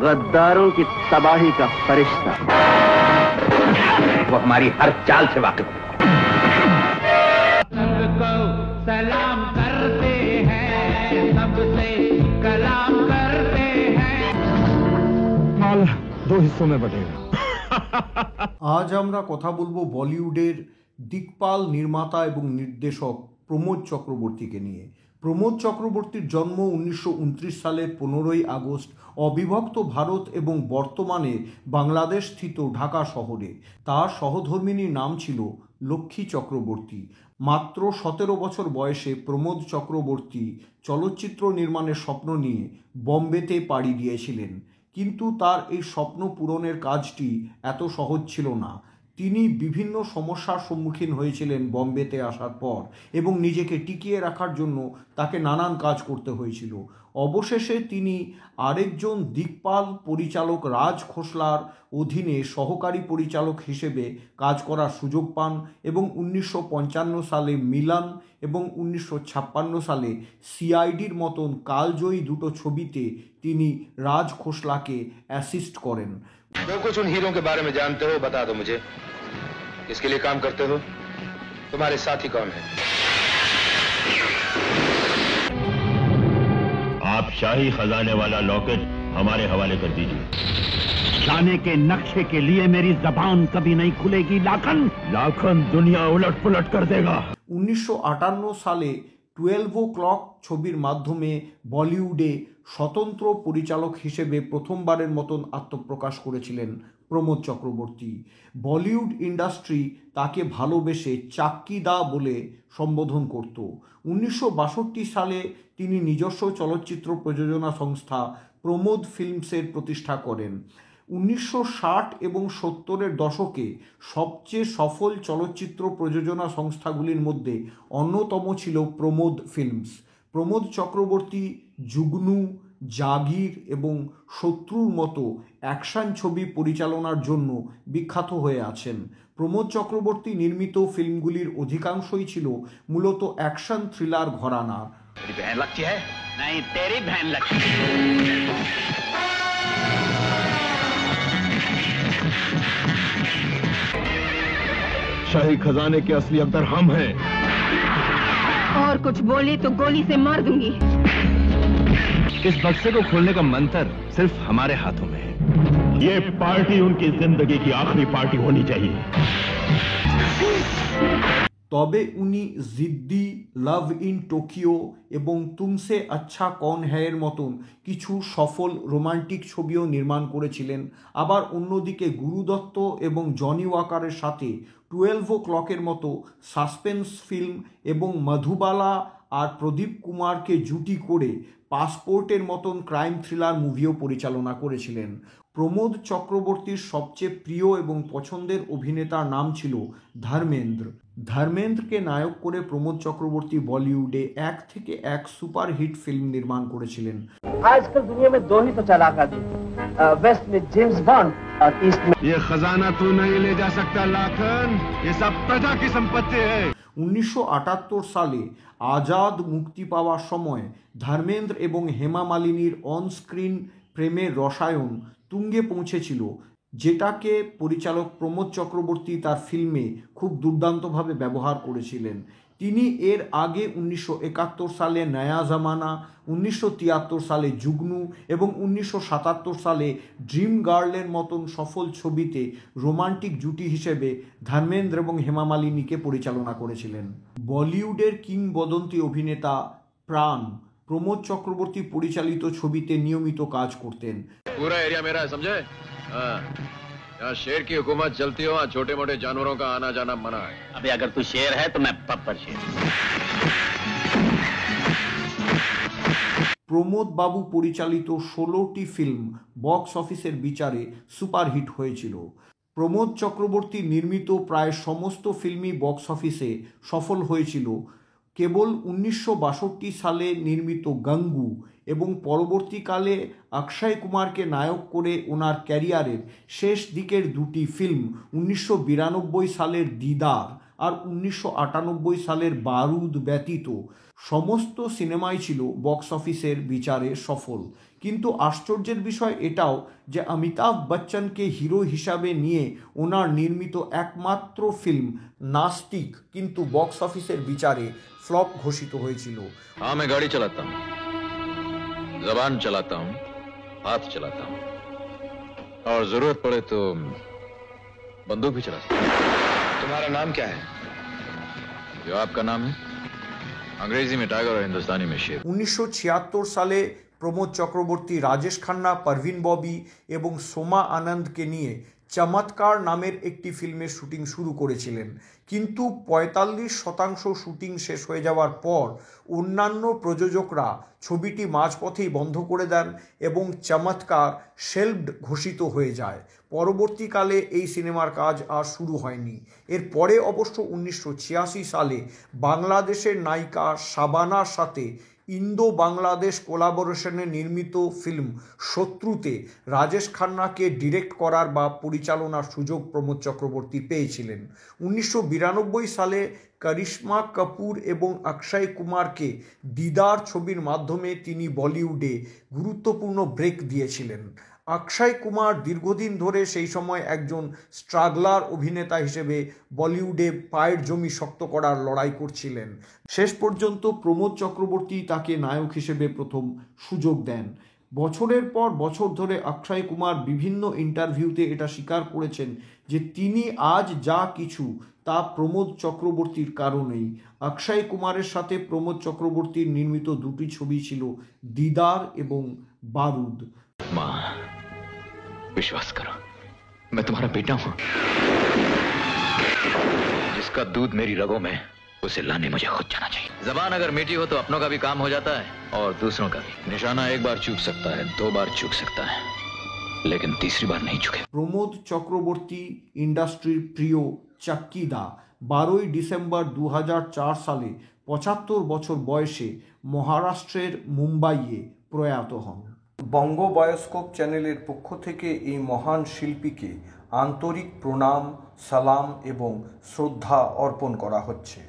गद्दारों की तबाही का फरिश्ता। वो हमारी हर चाल से वाकिफ है। सबको सलाम करते हैं, सबसे कलाम करते हैं। माल 2 हिस्सों में बटेगा। আজ আমরা কথা বলবো বলিউডের দিকপাল নির্মাতা এবং নির্দেশক প্রমোদ চক্রবর্তীকে নিয়ে। প্রমোদ চক্রবর্তীর জন্ম 1929 সালের 15ই আগস্ট অবিভক্ত ভারত এবং বর্তমানে বাংলাদেশ স্থিত ঢাকা শহরে। তার সহধর্মিনীর নাম ছিল লক্ষ্মী চক্রবর্তী। মাত্র 17 বছর বয়সে প্রমোদ চক্রবর্তী চলচ্চিত্র নির্মাণের স্বপ্ন নিয়ে বম্বেতে পাড়ি দিয়েছিলেন, কিন্তু তার এই স্বপ্ন পূরণের কাজটি এত সহজ ছিল না। তিনি বিভিন্ন সমস্যার সম্মুখীন হয়েছিলেন বম্বেতে আসার পর এবং নিজেকে টিকিয়ে রাখার জন্য তাকে নানান কাজ করতে হয়েছিল। অবশেষে তিনি আরেকজন দিকপাল পরিচালক রাজ খোসলার অধীনে সহকারী পরিচালক হিসেবে কাজ করার সুযোগ পান এবং 1955 সালে মিলান এবং 1956 সালে সিআইডির মতন কালজয়ী দুটো ছবিতে তিনি রাজ খোসলাকে অ্যাসিস্ট করেন। जो कुछ उन हीरों के बारे में जानते हो बता दो मुझे। किसके लिए काम करते हो? तुम्हारे साथी कौन है? आप शाही खजाने वाला लॉकेट हमारे हवाले कर दीजिए। जाने के नक्शे के लिए मेरी जबान कभी नहीं खुलेगी लाखन। लाखन दुनिया उलट पुलट कर देगा। 1958 সালে 12 o'clock ছবির মাধ্যমে বলিউডে স্বতন্ত্র পরিচালক হিসেবে প্রথমবারের মতন আত্মপ্রকাশ করেছিলেন প্রমোদ চক্রবর্তী। বলিউড ইন্ডাস্ট্রি তাকে ভালোবেসে চাক্কিদা বলে সম্বোধন করত। 1962 সালে তিনি নিজস্ব চলচ্চিত্র প্রযোজনা সংস্থা প্রমোদ ফিল্মসের প্রতিষ্ঠা করেন। 1960 এবং 70-এর দশকে সবচেয়ে সফল চলচ্চিত্র প্রযোজনা সংস্থাগুলির মধ্যে অন্যতম ছিল প্রমোদ ফিল্মস। প্রমোদ চক্রবর্তী জুগনু, জাগির এবং শত্রুর মতো অ্যাকশন ছবি পরিচালনার জন্য বিখ্যাত হয়ে আছেন। প্রমোদ চক্রবর্তী নির্মিত ফিল্মগুলির অধিকাংশই ছিল মূলত অ্যাকশন থ্রিলার ঘরানার। शाही खजाने के असली अख्तर हम हैं। और कुछ बोले तो गोली से मार दूंगी। इस बक्से को खोलने का मंत्र सिर्फ हमारे हाथों में है। ये पार्टी उनकी जिंदगी की आखिरी पार्टी होनी चाहिए। তবে উনি জিদ্দি, লাভ ইন টোকিও এবং তুমসে আচ্ছা কন হ্যায়ের মতন কিছু সফল রোমান্টিক ছবিও নির্মাণ করেছিলেন। আবার অন্যদিকে গুরু দত্ত এবং জনি ওয়াকারের সাথে 12 o'clock'ের মতো সাসপেন্স ফিল্ম এবং মধুবালা আর প্রদীপ কুমারকে জুটি করে পাসপোর্টের মতন ক্রাইম থ্রিলার মুভিও পরিচালনা করেছিলেন। প্রমোদ চক্রবর্তীর সবচেয়ে প্রিয় এবং পছন্দের অভিনেতার নাম ছিল ধর্মেন্দ্র। ধর্মেন্দ্রকে নায়ক করে প্রমোদ চক্রবর্তী বলিউডে 1 থেকে 1 সুপারহিট ফিল্ম নির্মাণ করেছিলেন। आजकल दुनिया में 2 ही तो चालाक आदमी, वेस्ट में जेम्स बॉन्ड और ईस्ट में। ये खजाना तू नहीं ले जा सकता लाखन, ये सब प्रजा की संपत्ति है। 1978 সালে আজাদ মুক্তি পাওয়ার সময় ধর্মেন্দ্র এবং হেমা মালিনীর অন স্ক্রিন প্রেমের রসায়ন তুঙ্গে পৌঁছেছিল, যেটাকে পরিচালক প্রমোদ চক্রবর্তী তার ফিল্মে খুব দুর্দান্তভাবে ব্যবহার করেছিলেন। তিনি এর আগে 1971 সালে নয়া জামানা, 1973 সালে জুগনু এবং 1977 সালে ড্রিম গার্লের মতন সফল ছবিতে রোমান্টিক জুটি হিসেবে ধর্মেন্দ্র এবং হেমা মালিনীকে পরিচালনা করেছিলেন। বলিউডের কিংবদন্তি অভিনেতা প্রাণ প্রমোদ চক্রবর্তী পরিচালিত ছবিতে নিয়মিত কাজ করতেন। पूरा एरिया मेरा है, समझे? यहाँ शेर की हुकूमत चलती हो, छोटे मोटे जानवरों का आना जाना मना है। अबे अगर तू शेर है तो मैं पप्पर शेर। প্রমোদ বাবু পরিচালিত 16টি ফিল্ম বক্স অফিসের বিচারে সুপারহিট হয়েছিল। প্রমোদ চক্রবর্তী নির্মিত প্রায় সমস্ত ফিল্মই বক্স অফিসে সফল হয়েছিল। কেবল 1962 সালে নির্মিত গঙ্গু এবং পরবর্তীকালে অক্ষয় কুমারকে নায়ক করে ওনার ক্যারিয়ারের শেষ দিকের দুটি ফিল্ম 1992 সালের দিদার আর 1998 সালের বারুদ ব্যতীত সমস্ত সিনেমাই ছিল বক্স অফিসের বিচারে সফল। কিন্তু আশ্চর্যের বিষয় এটাও যে অমিতাভ বচ্চনকে হিরো হিসাবে নিয়ে ওনার নির্মিত একমাত্র ফিল্ম নাস্তিক কিন্তু বক্স অফিসের বিচারে ফ্লপ ঘোষিত হয়েছিল। हाँ, मैं गाड़ी चलाता हूँ, जबान चलाता हूँ, हाथ चलाता हूँ, और जरूरत पड़े तो बंदूक भी चलाता हूँ। तुम्हारा नाम क्या है? जो आपका नाम है, अंग्रेजी में टाइगर और हिंदुस्तानी में शेर। 1976 সালে প্রমোদ চক্রবর্তী রাজেশ খান্না, পারভিন ববি এবং সোমা আনন্দকে নিয়ে চমৎকার নামের একটি ফিল্মের শুটিং শুরু করেছিলেন, কিন্তু 45% শুটিং শেষ হয়ে যাওয়ার পর অন্যান্য প্রযোজকরা ছবিটি মাঝপথেই বন্ধ করে দেন এবং চমৎকার শেলফড ঘোষিত হয়ে যায়। পরবর্তীকালে এই সিনেমার কাজ আর শুরু হয়নি। এরপরে অবশ্য 1986 সালে বাংলাদেশের নায়িকা শাবানার সাথে ইন্দো বাংলাদেশ কোলাবোরেশনে নির্মিত ফিল্ম শত্রুতে রাজেশ খান্নাকে ডিরেক্ট করার বা পরিচালনার সুযোগ প্রমোদ চক্রবর্তী পেয়েছিলেন। 1992 সালে করিশ্মা কাপুর এবং অক্ষয় কুমারকে দিদার ছবির মাধ্যমে তিনি বলিউডে গুরুত্বপূর্ণ ব্রেক দিয়েছিলেন। অক্ষয় কুমার দীর্ঘদিন ধরে সেই সময় একজন স্ট্রাগলার অভিনেতা হিসেবে বলিউডে পায়ের জমি শক্ত করার লড়াই করছিলেন। শেষ পর্যন্ত প্রমোদ চক্রবর্তী তাকে নায়ক হিসেবে প্রথম সুযোগ দেন। বছরের পর বছর ধরে অক্ষয় কুমার বিভিন্ন ইন্টারভিউতে এটা স্বীকার করেছেন যে তিনি আজ যা কিছু তা প্রমোদ চক্রবর্তীর কারণেই। অক্ষয় কুমারের সাথে প্রমোদ চক্রবর্তীর নির্মিত দুটি ছবি ছিল দিদার এবং বারুদ। माँ, विश्वास करो, मैं तुम्हारा बेटा हूं। जिसका दूध मेरी रगों में, उसे लाने मुझे खुद जाना चाहिए। जबान अगर मीठी हो तो अपनों का भी काम हो जाता है और दूसरों का भी। निशाना एक बार चूक सकता है, 2 बार चूक सकता है, लेकिन तीसरी बार नहीं चुके। প্রমোদ চক্রবর্তী ইন্ডাস্ট্রির প্রিয় চাক্কিদা 12 ডিসেম্বর 2004 সালে 75 বছর বয়সে মহারাষ্ট্রের মুম্বাইয়ে প্রয়াত হন। বঙ্গ বায়োস্কোপ চ্যানেলের পক্ষ থেকে এই মহান শিল্পীকে আন্তরিক প্রণাম, সালাম এবং শ্রদ্ধা অর্পণ করা হচ্ছে।